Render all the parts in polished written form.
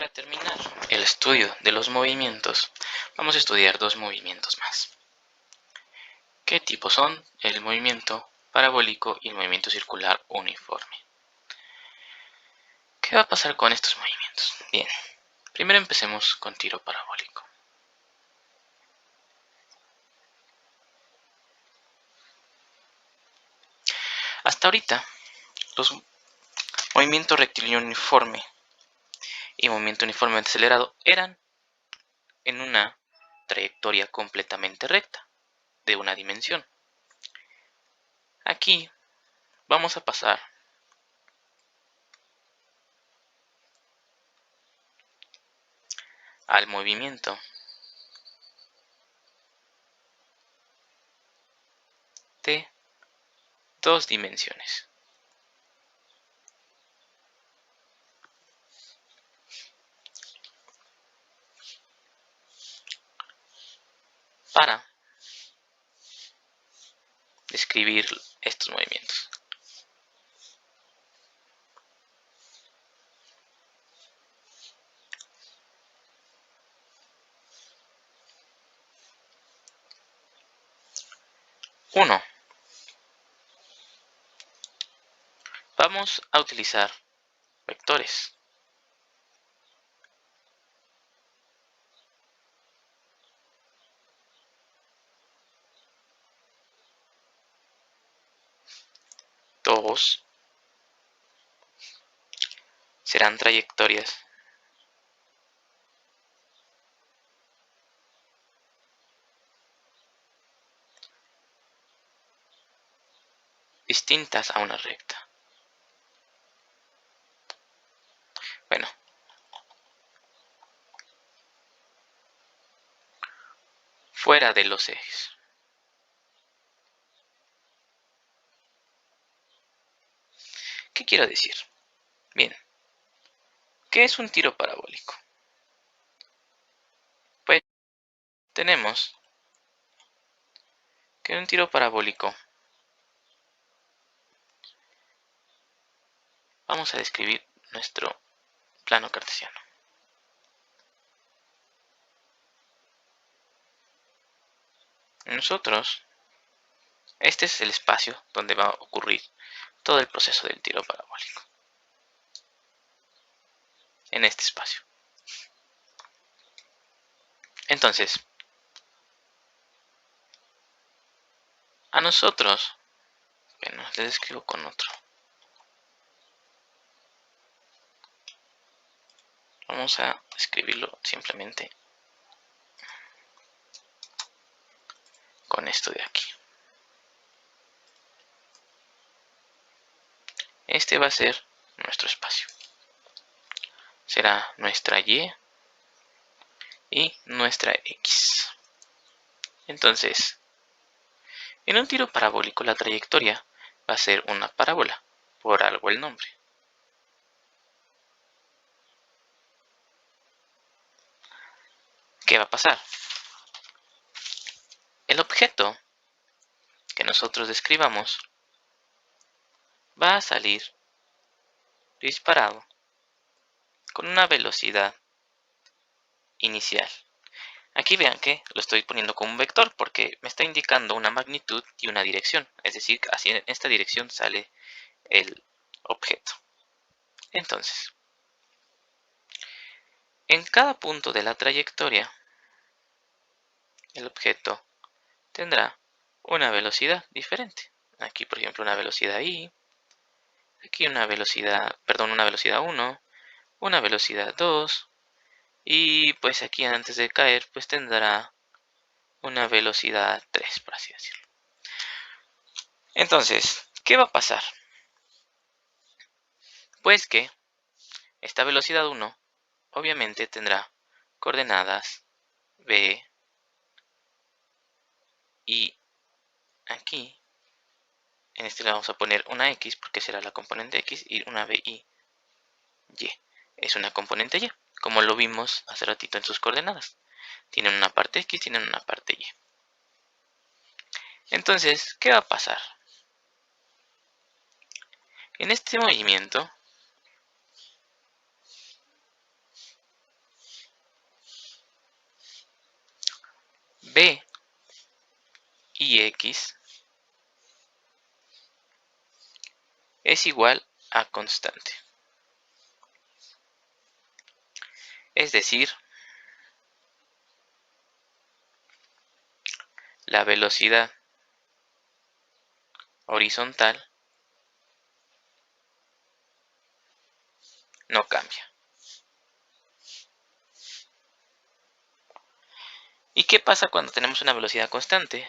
Para terminar el estudio de los movimientos, vamos a estudiar dos movimientos más. ¿Qué tipos son? El movimiento parabólico y el movimiento circular uniforme. ¿Qué va a pasar con estos movimientos? Bien, primero empecemos con tiro parabólico. Hasta ahorita, los movimientos rectilíneo uniforme y movimiento uniforme acelerado eran en una trayectoria completamente recta, de una dimensión. Aquí vamos a pasar al movimiento de dos dimensiones. Para describir estos movimientos. Uno, vamos a utilizar vectores. Dos, serán trayectorias. Distintas a una recta. Bueno, fuera de los ejes. ¿Qué quiero decir? Bien, ¿qué es un tiro parabólico? Pues tenemos que un tiro parabólico, vamos a describir nuestro plano cartesiano. Nosotros, este es el espacio donde va a ocurrir todo el proceso del tiro parabólico. En este espacio. Entonces, a nosotros, bueno, les escribo con otro. Vamos a escribirlo simplemente con esto de aquí. Este va a ser nuestro espacio. Será nuestra Y y nuestra X. Entonces, en un tiro parabólico la trayectoria va a ser una parábola, por algo el nombre. ¿Qué va a pasar? El objeto que nosotros describamos va a salir disparado con una velocidad inicial. Aquí vean que lo estoy poniendo como un vector porque me está indicando una magnitud y una dirección. Es decir, así en esta dirección sale el objeto. Entonces, en cada punto de la trayectoria, el objeto tendrá una velocidad diferente. Aquí, por ejemplo, una velocidad I. Aquí una velocidad 1, una velocidad 2. Y pues aquí antes de caer, pues tendrá una velocidad 3, por así decirlo. Entonces, ¿qué va a pasar? Pues que esta velocidad 1 obviamente tendrá coordenadas B y aquí en este le vamos a poner una X porque será la componente X y una B y Y. Es una componente Y, como lo vimos hace ratito en sus coordenadas. Tienen una parte X, tienen una parte Y. Entonces, ¿qué va a pasar? En este movimiento B y X es igual a constante. Es decir, la velocidad horizontal no cambia. ¿Y qué pasa cuando tenemos una velocidad constante?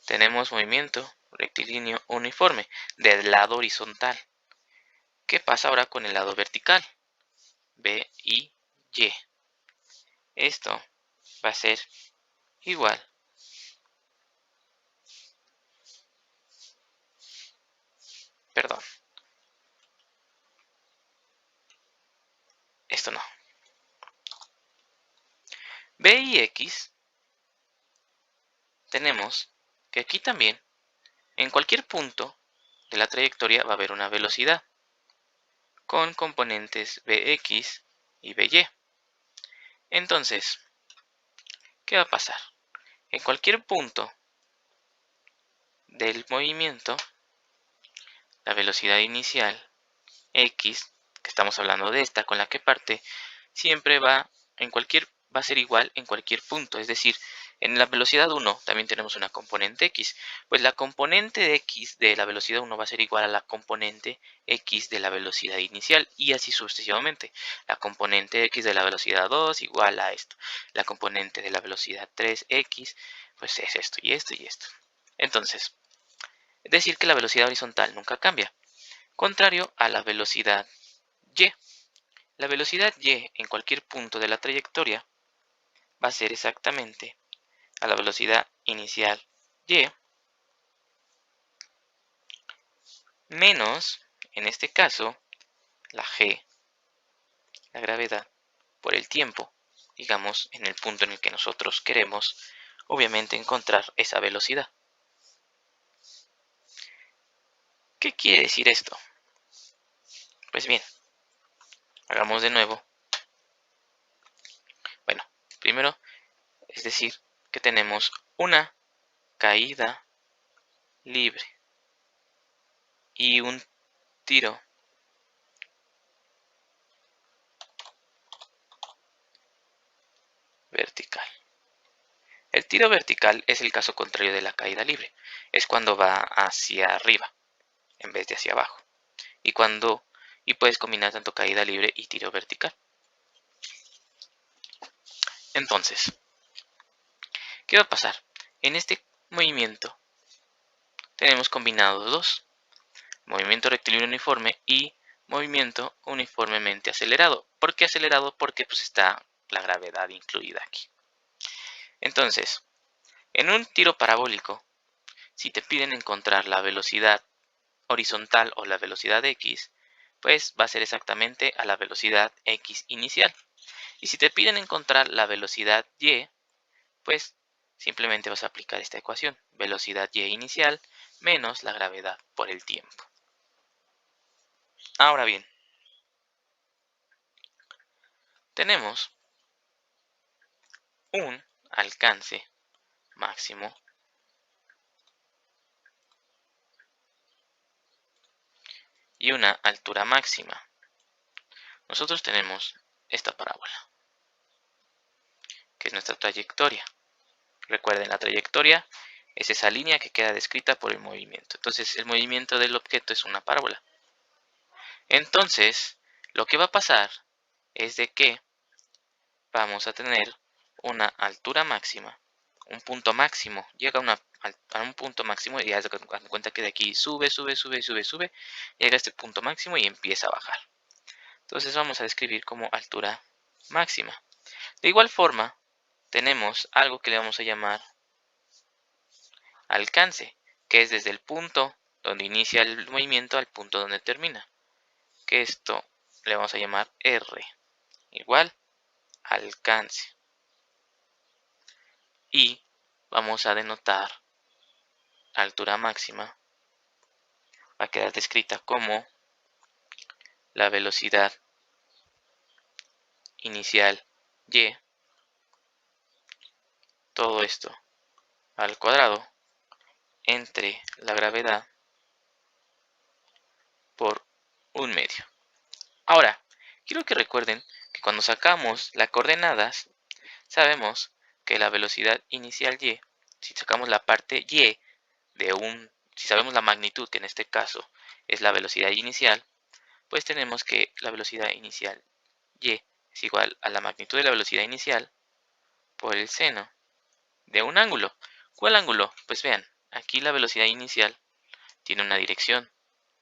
Tenemos movimiento rectilíneo uniforme del lado horizontal. ¿Qué pasa ahora con el lado vertical? B y Y. Esto va a ser igual perdón, esto no. B y X tenemos que aquí también, en cualquier punto de la trayectoria va a haber una velocidad con componentes Bx y By. Entonces, ¿qué va a pasar? En cualquier punto del movimiento, la velocidad inicial X, que estamos hablando de esta con la que parte, siempre va a ser igual en cualquier punto. Es decir, en la velocidad 1 también tenemos una componente X. Pues la componente de X de la velocidad 1 va a ser igual a la componente X de la velocidad inicial y así sucesivamente. La componente X de la velocidad 2 igual a esto. La componente de la velocidad 3X pues es esto y esto y esto. Entonces, es decir que la velocidad horizontal nunca cambia. Contrario a la velocidad Y. La velocidad Y en cualquier punto de la trayectoria va a ser exactamente a la velocidad inicial Y menos, en este caso, la G, la gravedad, por el tiempo, digamos, en el punto en el que nosotros queremos, obviamente, encontrar esa velocidad. ¿Qué quiere decir esto? Pues bien, hagamos de nuevo. Bueno, primero, es decir, que tenemos una caída libre y un tiro vertical. El tiro vertical es el caso contrario de la caída libre. Es cuando va hacia arriba en vez de hacia abajo. Y puedes combinar tanto caída libre y tiro vertical. Entonces, ¿qué va a pasar? En este movimiento tenemos combinados dos. Movimiento rectilíneo uniforme y movimiento uniformemente acelerado. ¿Por qué acelerado? Porque pues está la gravedad incluida aquí. Entonces, en un tiro parabólico, si te piden encontrar la velocidad horizontal o la velocidad X, pues va a ser exactamente a la velocidad X inicial. Y si te piden encontrar la velocidad Y, pues simplemente vas a aplicar esta ecuación. Velocidad Y inicial menos la gravedad por el tiempo. Ahora bien, tenemos un alcance máximo y una altura máxima. Nosotros tenemos esta parábola, que es nuestra trayectoria. Recuerden, la trayectoria es esa línea que queda descrita por el movimiento. Entonces, el movimiento del objeto es una parábola. Entonces, lo que va a pasar es de que vamos a tener una altura máxima, un punto máximo, llega a un punto máximo y ya se dan cuenta que de aquí sube, sube, sube, sube, sube, llega a este punto máximo y empieza a bajar. Entonces vamos a describir como altura máxima. De igual forma, tenemos algo que le vamos a llamar alcance, que es desde el punto donde inicia el movimiento al punto donde termina, que esto le vamos a llamar R, igual alcance. Y vamos a denotar altura máxima, va a quedar descrita como la velocidad inicial Y todo esto al cuadrado entre la gravedad por 1/2. Ahora, quiero que recuerden que cuando sacamos las coordenadas, sabemos que la velocidad inicial y, si sacamos la parte y si sabemos la magnitud, que en este caso es la velocidad inicial, pues tenemos que la velocidad inicial y es igual a la magnitud de la velocidad inicial por el seno de un ángulo. ¿Cuál ángulo? Pues vean, aquí la velocidad inicial tiene una dirección,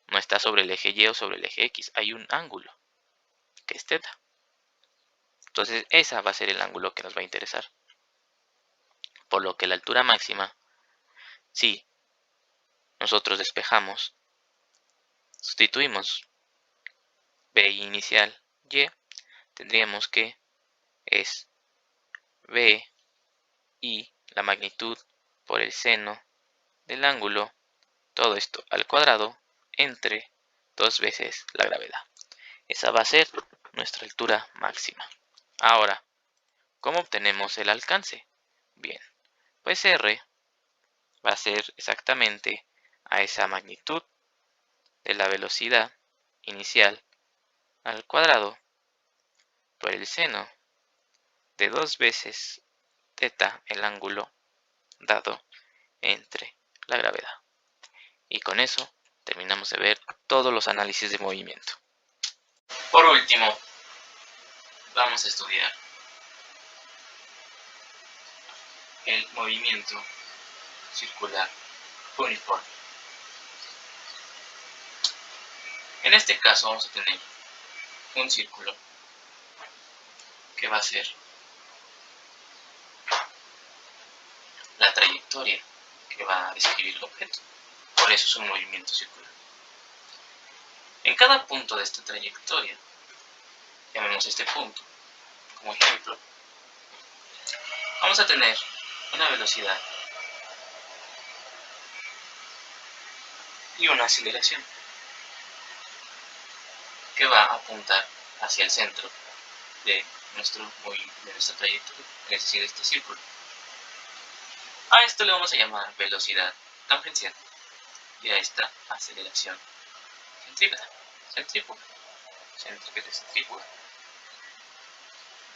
no está sobre el eje Y o sobre el eje X, hay un ángulo, que es θ. Entonces esa va a ser el ángulo que nos va a interesar. Por lo que la altura máxima, si nosotros despejamos, sustituimos B inicial Y, tendríamos que es B y la magnitud por el seno del ángulo, todo esto al cuadrado, entre 2 veces la gravedad. Esa va a ser nuestra altura máxima. Ahora, ¿cómo obtenemos el alcance? Bien, pues R va a ser exactamente a esa magnitud de la velocidad inicial al cuadrado por el seno de 2 veces θ, el ángulo dado entre la gravedad. Y con eso terminamos de ver todos los análisis de movimiento. Por último, vamos a estudiar el movimiento circular uniforme. En este caso vamos a tener un círculo que va a ser la trayectoria que va a describir el objeto. Por eso es un movimiento circular. En cada punto de esta trayectoria, llamemos este punto como ejemplo, vamos a tener una velocidad y una aceleración que va a apuntar hacia el centro de nuestra trayectoria, es decir, este círculo. A esto le vamos a llamar velocidad tangencial y a esta aceleración centrífuga,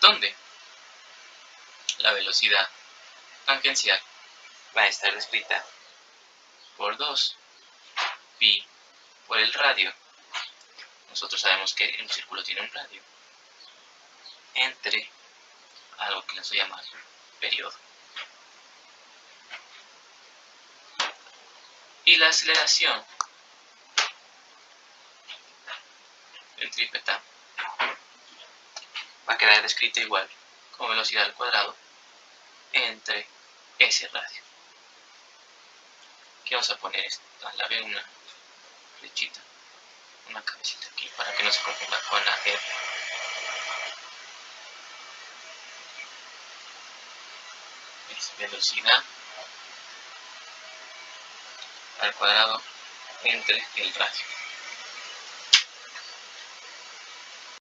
donde la velocidad tangencial va a estar descrita por 2 pi por el radio. Nosotros sabemos que un círculo tiene un radio entre algo que les voy a llamar periodo. Y la aceleración centrípeta va a quedar descrita igual como velocidad al cuadrado entre ese radio. Aquí vamos a poner a la B una flechita, una cabecita aquí para que no se confunda con la R. Es velocidad al cuadrado entre el radio.